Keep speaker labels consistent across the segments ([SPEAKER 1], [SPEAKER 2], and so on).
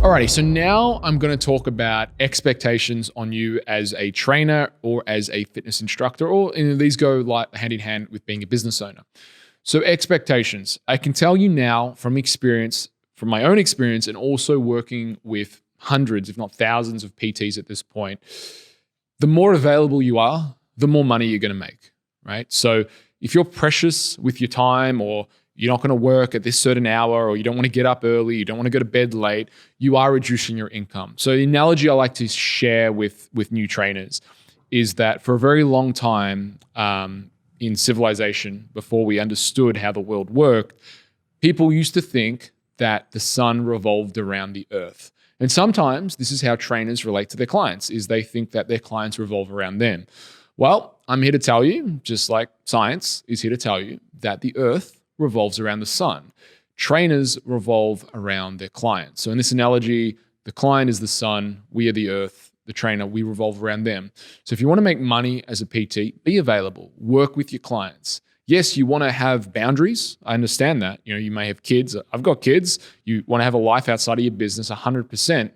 [SPEAKER 1] Alrighty, so now I'm going to talk about expectations on you as a trainer or as a fitness instructor, or these go like hand in hand with being a business owner. So expectations, I can tell you now from experience, from my own experience, and also working with hundreds, if not thousands of PTs at this point, the more available you are, the more money you're going to make, right? So if you're precious with your time, or you're not going to work at this certain hour, or you don't want to get up early, you don't want to go to bed late, you are reducing your income. So the analogy I like to share with new trainers is that for a very long time in civilization, before we understood how the world worked, people used to think that the sun revolved around the earth. And sometimes this is how trainers relate to their clients, is they think that their clients revolve around them. Well, I'm here to tell you, just like science is here to tell you, that the earth revolves around the sun. Trainers revolve around their clients. So in this analogy, the client is the sun, we are the earth, the trainer, we revolve around them. So if you want to make money as a PT, be available, work with your clients. Yes, you want to have boundaries. I understand that. You may have kids. I've got kids. You want to have a life outside of your business 100%.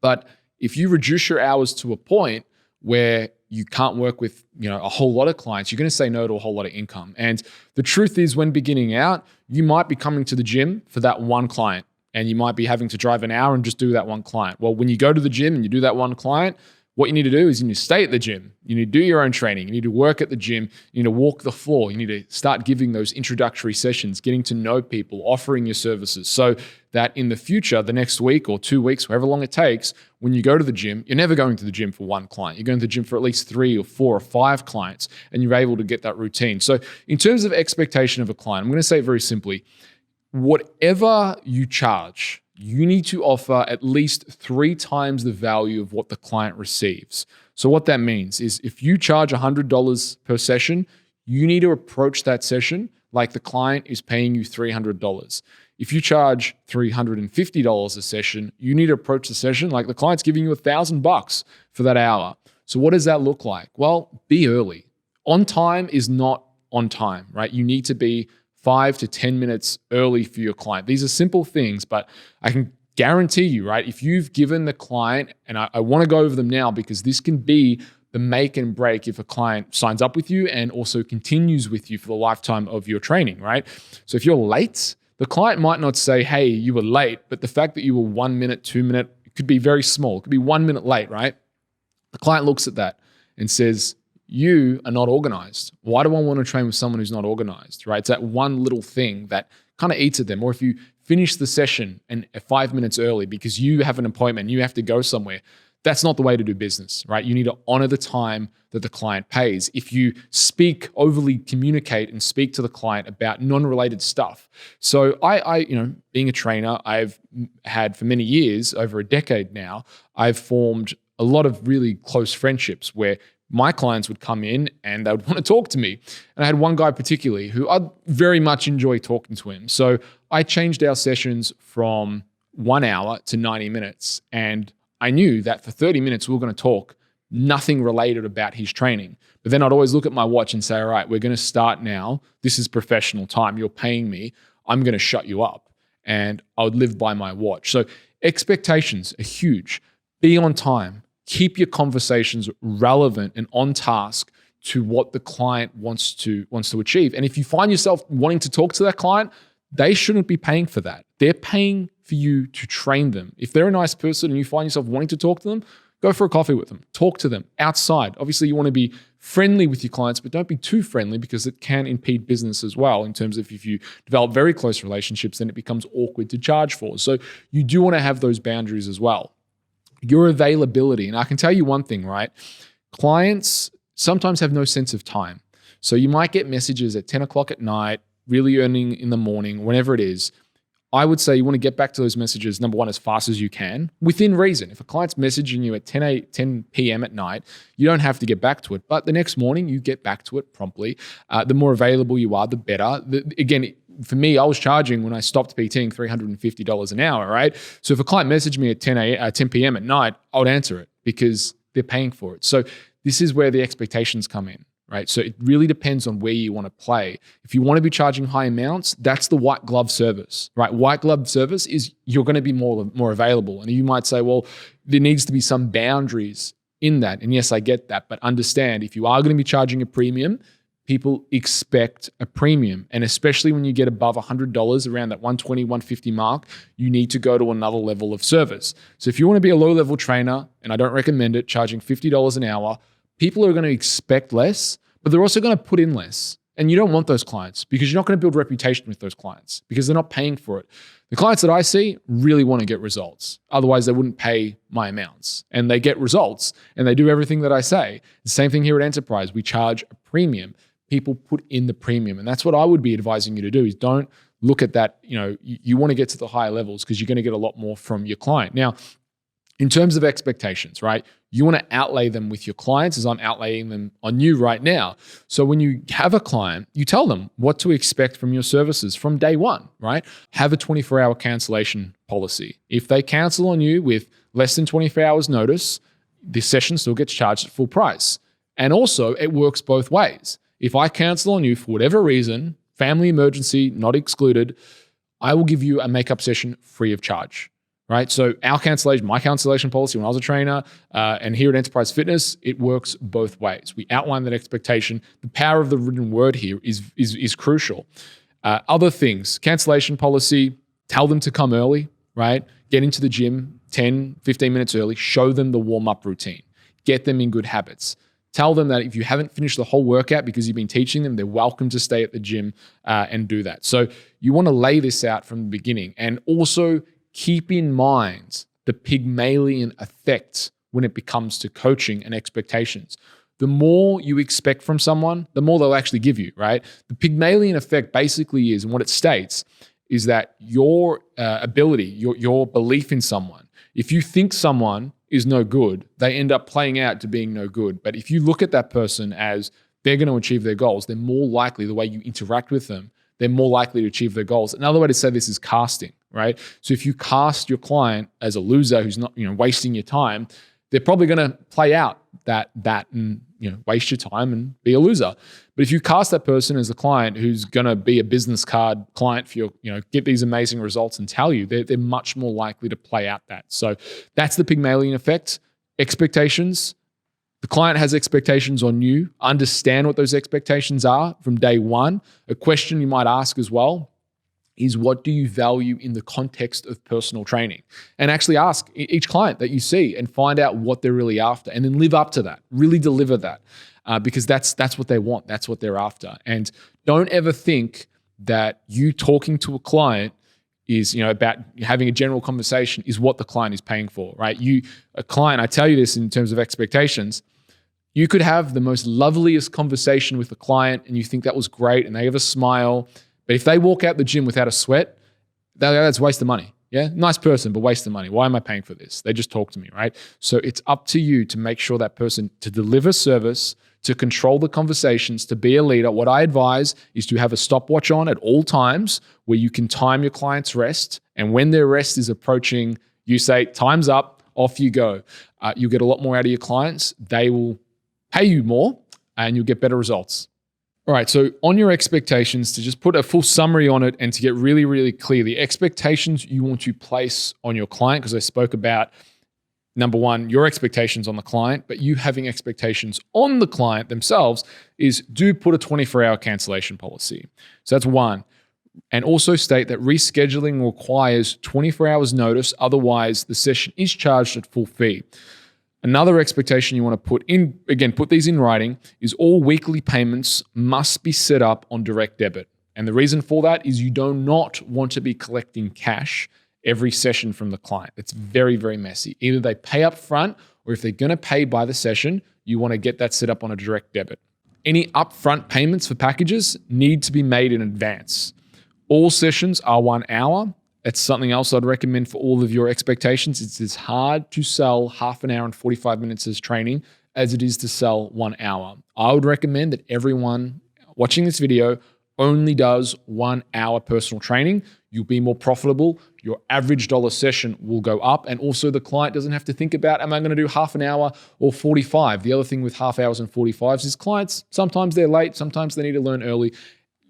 [SPEAKER 1] But if you reduce your hours to a point where you can't work with a whole lot of clients, you're going to say no to a whole lot of income. And the truth is, when beginning out, you might be coming to the gym for that one client, and you might be having to drive an hour and just do that one client. Well, when you go to the gym and you do that one client, what you need to do is you need to stay at the gym. You need to do your own training. You need to work at the gym. You need to walk the floor. You need to start giving those introductory sessions, getting to know people, offering your services, so that in the future, the next week or 2 weeks, however long it takes, when you go to the gym, you're never going to the gym for one client. You're going to the gym for at least 3 or 4 or 5 clients, and you're able to get that routine. So in terms of expectation of a client, I'm going to say it very simply. Whatever you charge, you need to offer at least 3 times the value of what the client receives. So what that means is, if you charge $100 per session, you need to approach that session like the client is paying you $300. If you charge $350 a session, you need to approach the session like the client's giving you $1,000 for that hour. So what does that look like? Well, be early. On time is not on time, right? You need to be 5 to 10 minutes early for your client. These are simple things, but I can guarantee you, right? If you've given the client, and I want to go over them now because this can be the make and break if a client signs up with you and also continues with you for the lifetime of your training, right? So if you're late, the client might not say, hey, you were late, but the fact that you were 1 minute, 2 minute, it could be very small. It could be 1 minute late, right? The client looks at that and says, you are not organized. Why do I want to train with someone who's not organized, right? It's that one little thing that kind of eats at them. Or if you finish the session and 5 minutes early because you have an appointment, you have to go somewhere, that's not the way to do business, right? You need to honor the time that the client pays. If you overly communicate and speak to the client about non-related stuff. So I being a trainer, I've had for many years, over a decade now, I've formed a lot of really close friendships where my clients would come in and they would want to talk to me. And I had one guy particularly who I very much enjoy talking to him. So I changed our sessions from 1 hour to 90 minutes. And I knew that for 30 minutes, we were going to talk nothing related about his training. But then I'd always look at my watch and say, all right, we're going to start now. This is professional time. You're paying me. I'm going to shut you up. And I would live by my watch. So expectations are huge. Be on time. Keep your conversations relevant and on task to what the client wants to achieve. And if you find yourself wanting to talk to that client, they shouldn't be paying for that. They're paying for you to train them. If they're a nice person and you find yourself wanting to talk to them, go for a coffee with them. Talk to them outside. Obviously, you want to be friendly with your clients, but don't be too friendly because it can impede business as well, in terms of if you develop very close relationships, then it becomes awkward to charge for. So you do want to have those boundaries as well. Your availability. And I can tell you one thing, right? Clients sometimes have no sense of time. So you might get messages at 10 o'clock at night, really early in the morning, whenever it is. I would say you want to get back to those messages, number one, as fast as you can, within reason. If a client's messaging you at 10 p.m. at night, you don't have to get back to it. But the next morning, you get back to it promptly. The more available you are, the better. Again, for me, I was charging when I stopped PTing $350 an hour, right? So if a client messaged me at 10 p.m. at night, I would answer it because they're paying for it. So this is where the expectations come in. right? So it really depends on where you want to play. If you want to be charging high amounts, that's the white glove service, right? White glove service is you're going to be more available. And you might say, well, there needs to be some boundaries in that. And yes, I get that. But understand, if you are going to be charging a premium, people expect a premium. And especially when you get above $100, around that 120, 150 mark, you need to go to another level of service. So if you want to be a low-level trainer, and I don't recommend it, charging $50 an hour, people are going to expect less, but they're also going to put in less. And you don't want those clients because you're not going to build reputation with those clients because they're not paying for it. The clients that I see really want to get results. Otherwise, they wouldn't pay my amounts. And they get results and they do everything that I say. The same thing here at Enterprise. We charge a premium. People put in the premium. And that's what I would be advising you to do is don't look at that. You want to get to the higher levels because you're going to get a lot more from your client. Now, in terms of expectations, right? You want to outlay them with your clients as I'm outlaying them on you right now. So when you have a client, you tell them what to expect from your services from day one, right? Have a 24-hour cancellation policy. If they cancel on you with less than 24 hours notice, the session still gets charged at full price. And also, it works both ways. If I cancel on you for whatever reason, family emergency not excluded, I will give you a makeup session free of charge. Right? So my cancellation policy when I was a trainer and here at Enterprise Fitness, it works both ways. We outline that expectation. The power of the written word here is crucial. Other things, cancellation policy, tell them to come early, right? Get into the gym 10, 15 minutes early, show them the warm-up routine, get them in good habits. Tell them that if you haven't finished the whole workout because you've been teaching them, they're welcome to stay at the gym and do that. So you want to lay this out from the beginning and also keep in mind the Pygmalion effect when it comes to coaching and expectations. The more you expect from someone, the more they'll actually give you, right? The Pygmalion effect basically is, and what it states, is that your ability, your belief in someone, if you think someone is no good, they end up playing out to being no good. But if you look at that person as they're going to achieve their goals, they're more likely, the way you interact with them, they're more likely to achieve their goals. Another way to say this is casting, right? So if you cast your client as a loser who's not, wasting your time, they're probably going to play out that and, waste your time and be a loser. But if you cast that person as a client who's going to be a business card client for your, get these amazing results and tell you, they're much more likely to play out that. So that's the Pygmalion effect. Expectations. The client has expectations on you. Understand what those expectations are from day one. A question you might ask as well is, what do you value in the context of personal training? And actually ask each client that you see and find out what they're really after, and then live up to that, really deliver that, because that's what they want. That's what they're after. And don't ever think that you talking to a client is, about having a general conversation is what the client is paying for, right? A client, I tell you this in terms of expectations, you could have the most loveliest conversation with a client and you think that was great and they have a smile, but if they walk out the gym without a sweat, that's a waste of money. Yeah, nice person, but waste of money. Why am I paying for this? They just talk to me, right? So it's up to you to make sure that person, to deliver service, to control the conversations, to be a leader. What I advise is to have a stopwatch on at all times where you can time your client's rest. And when their rest is approaching, you say, time's up, off you go. You'll get a lot more out of your clients. They will pay you more and you'll get better results. All right, so on your expectations, to just put a full summary on it and to get really, really clear, the expectations you want to place on your client, because I spoke about, number one, your expectations on the client, but you having expectations on the client themselves, is do put a 24-hour cancellation policy. So that's one. And also state that rescheduling requires 24 hours notice, otherwise the session is charged at full fee. Another expectation you want to put in, again, put these in writing, is all weekly payments must be set up on direct debit. And the reason for that is you do not want to be collecting cash every session from the client. It's very, very messy. Either they pay up front, or if they're going to pay by the session, you want to get that set up on a direct debit. Any upfront payments for packages need to be made in advance. All sessions are 1 hour. It's something else I'd recommend for all of your expectations. It's as hard to sell half an hour and 45 minutes as training as it is to sell 1 hour. I would recommend that everyone watching this video only does 1 hour personal training, you'll be more profitable. Your average dollar session will go up. And also the client doesn't have to think about, am I going to do half an hour or 45? The other thing with half hours and 45s is clients, sometimes they're late, sometimes they need to learn early.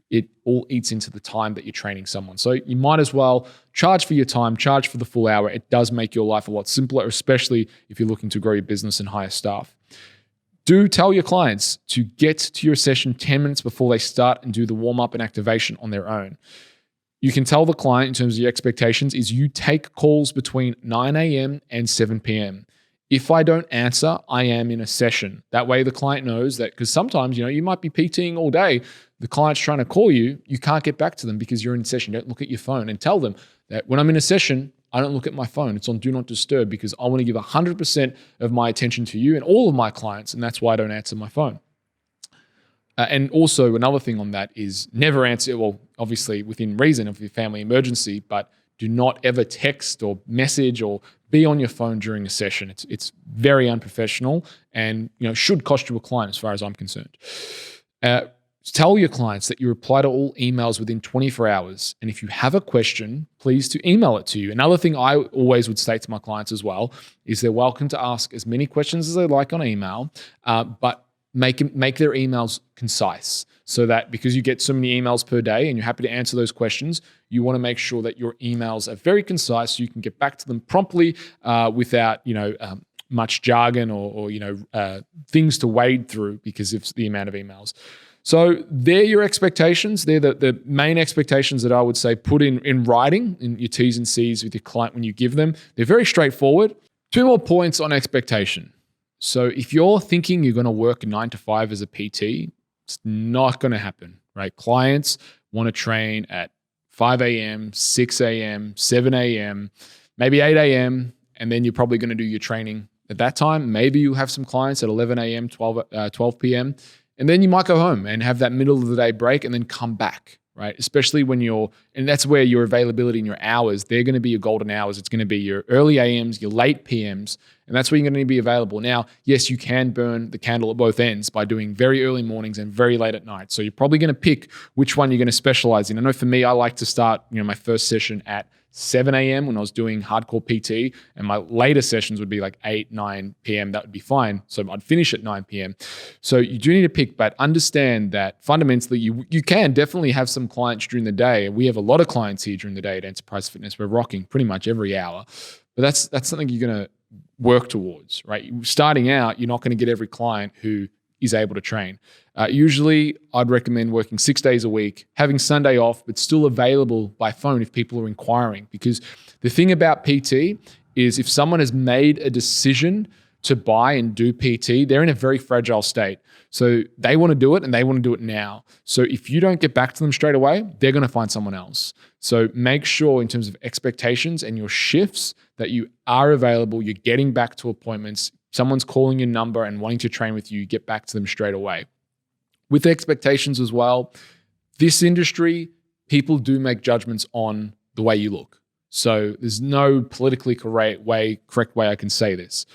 [SPEAKER 1] It all eats into the time that you're training someone. So you might as well charge for your time, charge for the full hour. It does make your life a lot simpler, especially if you're looking to grow your business and hire staff. Do tell your clients to get to your session 10 minutes before they start and do the warm-up and activation on their own. You can tell the client in terms of your expectations is you take calls between 9 a.m. and 7 p.m. If I don't answer, I am in a session. That way the client knows that, because sometimes, you might be PTing all day. The client's trying to call you. You can't get back to them because you're in session. Don't look at your phone, and tell them that when I'm in a session, I don't look at my phone. It's on do not disturb because I want to give 100% of my attention to you and all of my clients. And that's why I don't answer my phone. And also another thing on that is never answer, well, obviously within reason of your family emergency, but do not ever text or message or be on your phone during a session. It's very unprofessional and should cost you a client as far as I'm concerned. Tell your clients that you reply to all emails within 24 hours. And if you have a question, please to email it to you. Another thing I always would say to my clients as well is they're welcome to ask as many questions as they like on email, but make their emails concise, so that because you get so many emails per day and you're happy to answer those questions, you want to make sure that your emails are very concise so you can get back to them promptly without much jargon or things to wade through because of the amount of emails. So they're your expectations. They're the main expectations that I would say put in writing in your T's and C's with your client when you give them. They're very straightforward. 2 more points on expectation. So if you're thinking you're going to work 9 to 5 as a PT, it's not going to happen, right? Clients want to train at 5 a.m., 6 a.m., 7 a.m., maybe 8 a.m., and then you're probably going to do your training at that time. Maybe you have some clients at 11 a.m., 12 p.m., and then you might go home and have that middle of the day break and then come back, right? Especially when and that's where your availability and your hours, they're going to be your golden hours. It's going to be your early AMs, your late PMs, and that's where you're going to be available. Now, yes, you can burn the candle at both ends by doing very early mornings and very late at night. So you're probably going to pick which one you're going to specialize in. I know for me, I like to start, my first session at 7 a.m. when I was doing hardcore PT, and my later sessions would be like 8, 9 p.m. That would be fine. So I'd finish at 9 p.m. So you do need to pick, but understand that fundamentally you can definitely have some clients during the day. We have a lot of clients here during the day at Enterprise Fitness. We're rocking pretty much every hour, but that's something you're going to work towards, right? Starting out, you're not going to get every client who is able to train. Usually, I'd recommend working 6 days a week, having Sunday off, but still available by phone if people are inquiring. Because the thing about PT is if someone has made a decision to buy and do PT, they're in a very fragile state. So they want to do it and they want to do it now. So if you don't get back to them straight away, they're going to find someone else. So make sure in terms of expectations and your shifts that you are available, you're getting back to appointments, someone's calling your number and wanting to train with you, get back to them straight away. With expectations as well, this industry, people do make judgments on the way you look. So there's no politically correct way I can say this.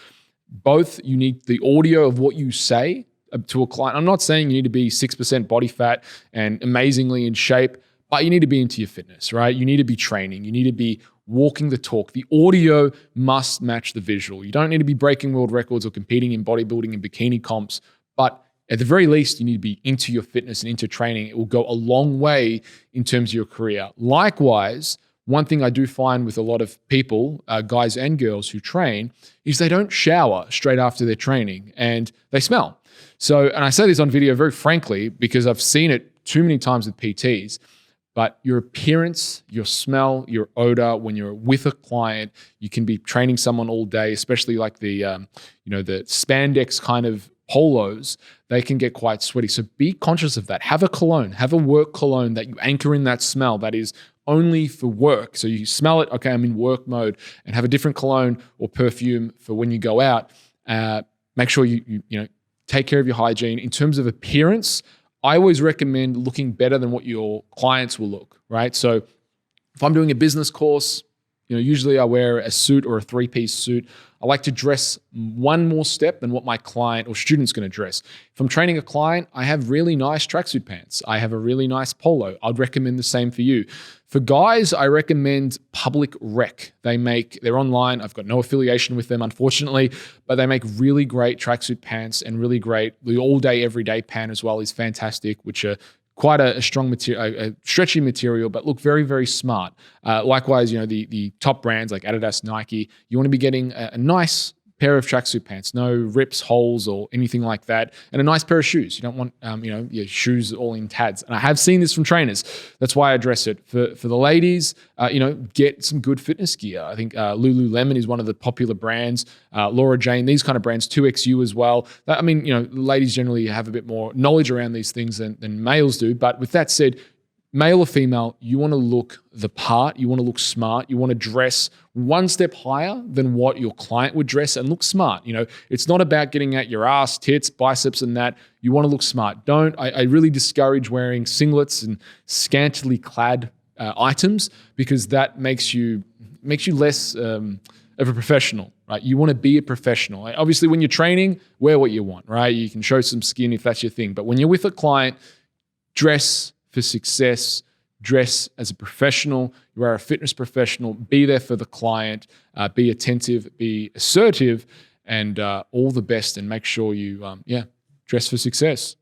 [SPEAKER 1] Both you need the audio of what you say to a client. I'm not saying you need to be 6% body fat and amazingly in shape, but you need to be into your fitness, right? You need to be training. You need to be walking the talk. The audio must match the visual. You don't need to be breaking world records or competing in bodybuilding and bikini comps, but at the very least, you need to be into your fitness and into training. It will go a long way in terms of your career. Likewise, one thing I do find with a lot of people, guys and girls who train, is they don't shower straight after their training and they smell. So, and I say this on video very frankly, because I've seen it too many times with PTs, but your appearance, your smell, your odor, when you're with a client, you can be training someone all day, especially like the spandex kind of polos, they can get quite sweaty. So be conscious of that. Have a cologne, have a work cologne that you anchor in that smell that is only for work. So you smell it, okay, I'm in work mode, and have a different cologne or perfume for when you go out. Make sure you take care of your hygiene. In terms of appearance, I always recommend looking better than what your clients will look, right? So if I'm doing a business course, Usually I wear a suit or a three-piece suit. I like to dress one more step than what my client or student's going to dress. If I'm training a client, I have really nice tracksuit pants. I have a really nice polo. I'd recommend the same for you. For guys, I recommend Public Rec. They're online. I've got no affiliation with them, unfortunately, but they make really great tracksuit pants and really great. The all-day, everyday pant as well is fantastic, which are quite a strong material, a stretchy material, but look very, very smart. Likewise, the top brands like Adidas, Nike, you want to be getting a nice pair of tracksuit pants, no rips, holes, or anything like that, and a nice pair of shoes. You don't want, your shoes all in tads. And I have seen this from trainers. That's why I address it. For the ladies, get some good fitness gear. I think Lululemon is one of the popular brands. Laura Jane, these kind of brands, 2XU as well. Ladies generally have a bit more knowledge around these things than males do. But with that said, male or female, you want to look the part, you want to look smart, you want to dress one step higher than what your client would dress and look smart. It's not about getting at your ass, tits, biceps and that. You want to look smart. I really discourage wearing singlets and scantily clad items because that makes you less of a professional, right? You want to be a professional. Obviously, when you're training, wear what you want, right? You can show some skin if that's your thing. But when you're with a client, dress for success, dress as a professional. You are a fitness professional. Be there for the client. Be attentive. Be assertive, and all the best. And make sure you, dress for success.